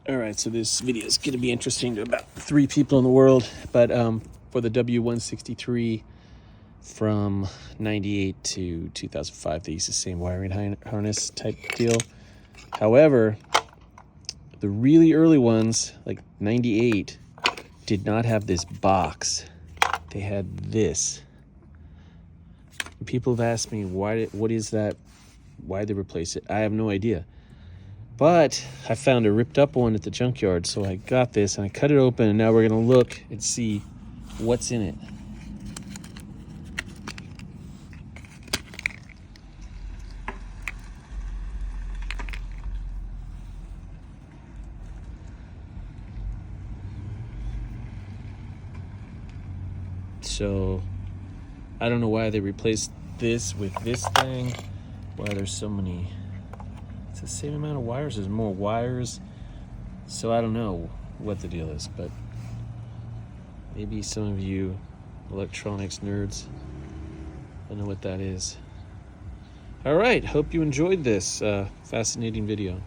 All right, so this video is going to be interesting to about 3 people in the world, but for the W163 from 98 to 2005, they used the same wiring harness type deal. However, the really early ones, like 98, did not have this box. They had this. People have asked me, what is that? Why they replace it? I have no idea. But I found a ripped up one at the junkyard, so I got this and I cut it open, and now we're gonna look and see what's in it. So I don't know why they replaced this with this thing, why there's so many. It's the same amount of wires, there's more wires. So I don't know what the deal is, but maybe some of you electronics nerds will know what that is. All right, hope you enjoyed this fascinating video.